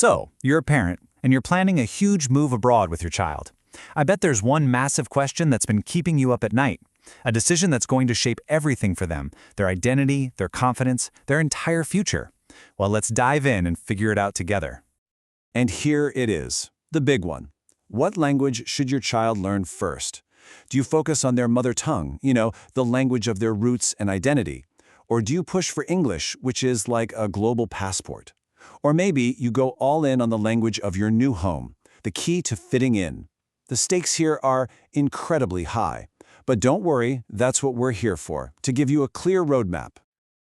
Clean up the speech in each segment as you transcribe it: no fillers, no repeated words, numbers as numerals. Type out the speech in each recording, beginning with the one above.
So, you're a parent, and you're planning a huge move abroad with your child. I bet there's one massive question that's been keeping you up at night. A decision that's going to shape everything for them, their identity, their confidence, their entire future. Well, let's dive in and figure it out together. And here it is, the big one. What language should your child learn first? Do you focus on their mother tongue, the language of their roots and identity? Or do you push for English, which is like a global passport? Or maybe you go all in on the language of your new home, the key to fitting in. The stakes here are incredibly high. But don't worry, that's what we're here for, to give you a clear roadmap.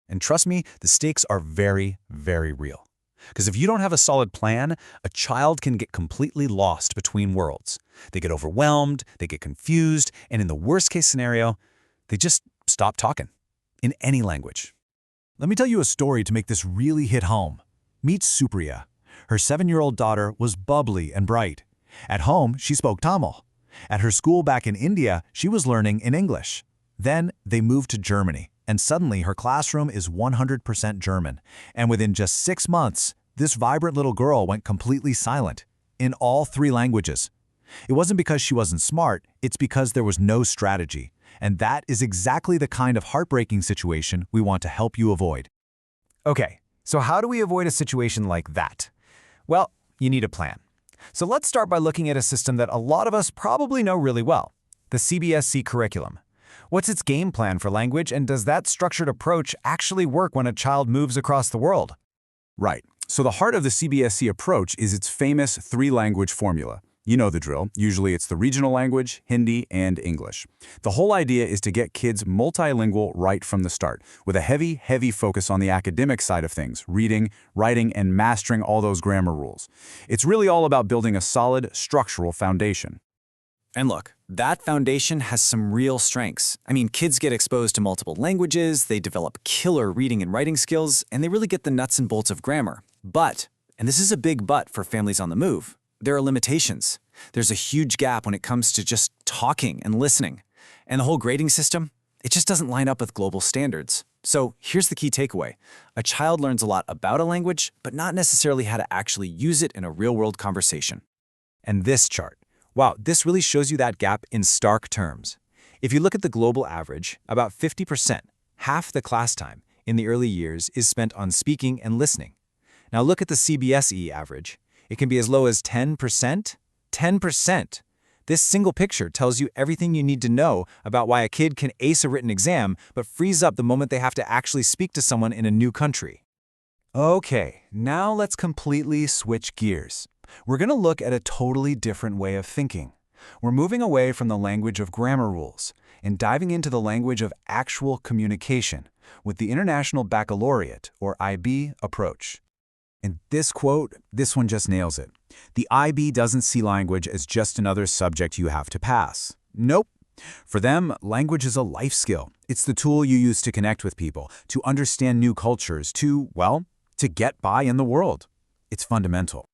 And trust me, the stakes are very, very real. Because if you don't have a solid plan, a child can get completely lost between worlds. They get overwhelmed, they get confused, and in the worst-case scenario, they just stop talking in any language. Let me tell you a story to make this really hit home. Meet Supriya. Her 7-year-old daughter was bubbly and bright. At home, she spoke Tamil. At her school back in India, she was learning in English. Then they moved to Germany, and suddenly her classroom is 100% German. And within just 6 months, this vibrant little girl went completely silent, in all 3 languages. It wasn't because she wasn't smart, it's because there was no strategy. And that is exactly the kind of heartbreaking situation we want to help you avoid. Okay, so how do we avoid a situation like that? Well, you need a plan. So let's start by looking at a system that a lot of us probably know really well, the CBSE curriculum. What's its game plan for language, and does that structured approach actually work when a child moves across the world? Right. So the heart of the CBSE approach is its famous 3-language formula. You know the drill. Usually it's the regional language, Hindi, and English. The whole idea is to get kids multilingual right from the start, with a heavy focus on the academic side of things, reading, writing, and mastering all those grammar rules. It's really all about building a solid, structural foundation. And look, that foundation has some real strengths. I mean, kids get exposed to multiple languages, they develop killer reading and writing skills, and they really get the nuts and bolts of grammar. But, and this is a big but for families on the move, there are limitations. There's a huge gap when it comes to just talking and listening. And the whole grading system, it just doesn't line up with global standards. So here's the key takeaway. A child learns a lot about a language, but not necessarily how to actually use it in a real-world conversation. And this chart. Wow, this really shows you that gap in stark terms. If you look at the global average, about 50%, half the class time in the early years is spent on speaking and listening. Now look at the CBSE average. It can be as low as 10%. 10%. This single picture tells you everything you need to know about why a kid can ace a written exam but freeze up the moment they have to actually speak to someone in a new country. Okay, now let's completely switch gears. We're going to look at a totally different way of thinking. We're moving away from the language of grammar rules and diving into the language of actual communication with the International Baccalaureate, or IB, approach. And this quote, this one just nails it. The IB doesn't see language as just another subject you have to pass. Nope. For them, language is a life skill. It's the tool you use to connect with people, to understand new cultures, to get by in the world. It's fundamental.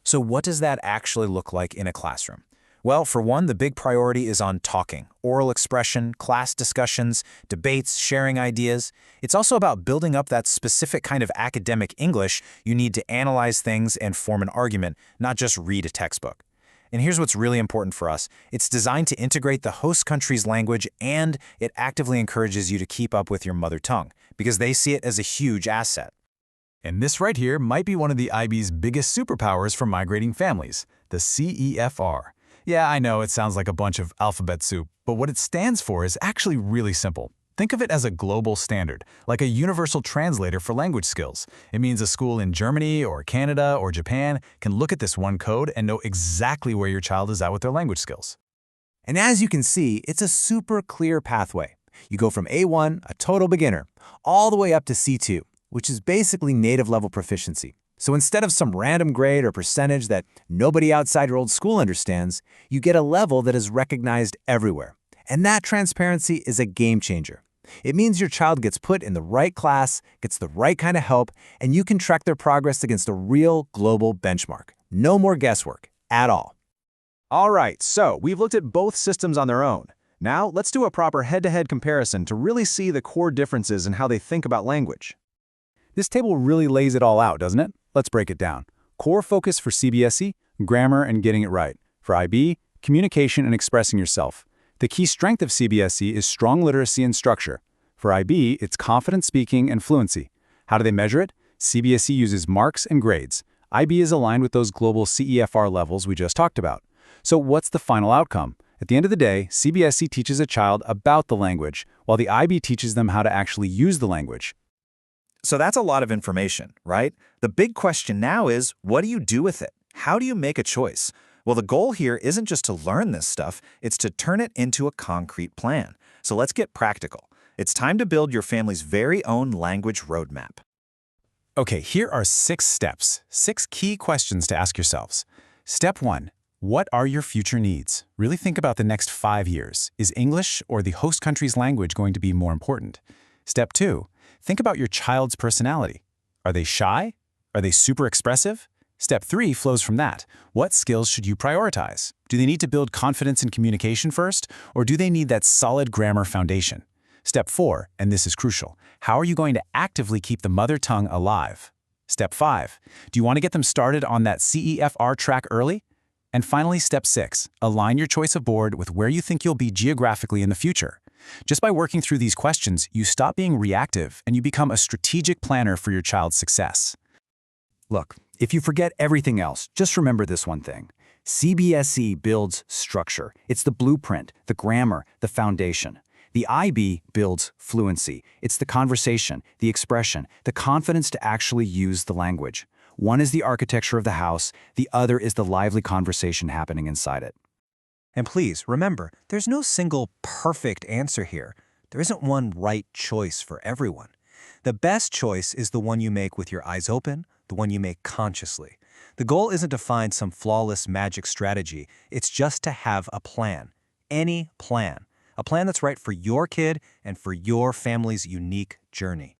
So what does that actually look like in a classroom? Well, for one, the big priority is on talking, oral expression, class discussions, debates, sharing ideas. It's also about building up that specific kind of academic English you need to analyze things and form an argument, not just read a textbook. And here's what's really important for us. It's designed to integrate the host country's language, and it actively encourages you to keep up with your mother tongue, because they see it as a huge asset. And this right here might be one of the IB's biggest superpowers for migrating families, the CEFR. Yeah, I know it sounds like a bunch of alphabet soup, but what it stands for is actually really simple. Think of it as a global standard, like a universal translator for language skills. It means a school in Germany or Canada or Japan can look at this one code and know exactly where your child is at with their language skills. And as you can see, it's a super clear pathway. You go from A1, a total beginner, all the way up to C2, which is basically native level proficiency. So instead of some random grade or percentage that nobody outside your old school understands, you get a level that is recognized everywhere. And that transparency is a game changer. It means your child gets put in the right class, gets the right kind of help, and you can track their progress against a real global benchmark. No more guesswork at all. All right, so we've looked at both systems on their own. Now let's do a proper head-to-head comparison to really see the core differences in how they think about language. This table really lays it all out, doesn't it? Let's break it down. Core focus for CBSE, grammar and getting it right. For IB, communication and expressing yourself. The key strength of CBSE is strong literacy and structure. For IB, it's confident speaking and fluency. How do they measure it? CBSE uses marks and grades. IB is aligned with those global CEFR levels we just talked about. So what's the final outcome? At the end of the day, CBSE teaches a child about the language, while the IB teaches them how to actually use the language. So that's a lot of information, right? The big question now is, what do you do with it? How do you make a choice? Well, the goal here isn't just to learn this stuff, it's to turn it into a concrete plan. So let's get practical. It's time to build your family's very own language roadmap. Okay, here are 6 steps, 6 key questions to ask yourselves. Step 1. What are your future needs? Really think about the next 5 years. Is English or the host country's language going to be more important? Step 2. Think about your child's personality. Are they shy? Are they super expressive? Step 3 flows from that. What skills should you prioritize? Do they need to build confidence in communication first, or do they need that solid grammar foundation? Step 4, and this is crucial, how are you going to actively keep the mother tongue alive? Step 5, do you want to get them started on that CEFR track early? And finally, step 6, align your choice of board with where you think you'll be geographically in the future. Just by working through these questions, you stop being reactive and you become a strategic planner for your child's success. Look, if you forget everything else, just remember this one thing. CBSE builds structure. It's the blueprint, the grammar, the foundation. The IB builds fluency. It's the conversation, the expression, the confidence to actually use the language. One is the architecture of the house, the other is the lively conversation happening inside it. And please, remember, there's no single perfect answer here. There isn't one right choice for everyone. The best choice is the one you make with your eyes open, the one you make consciously. The goal isn't to find some flawless magic strategy. It's just to have a plan. Any plan. A plan that's right for your kid and for your family's unique journey.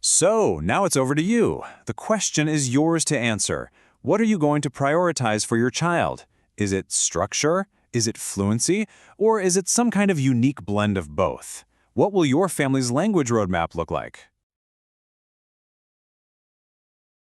So, now it's over to you. The question is yours to answer. What are you going to prioritize for your child? Is it structure? Is it fluency? Or is it some kind of unique blend of both? What will your family's language roadmap look like?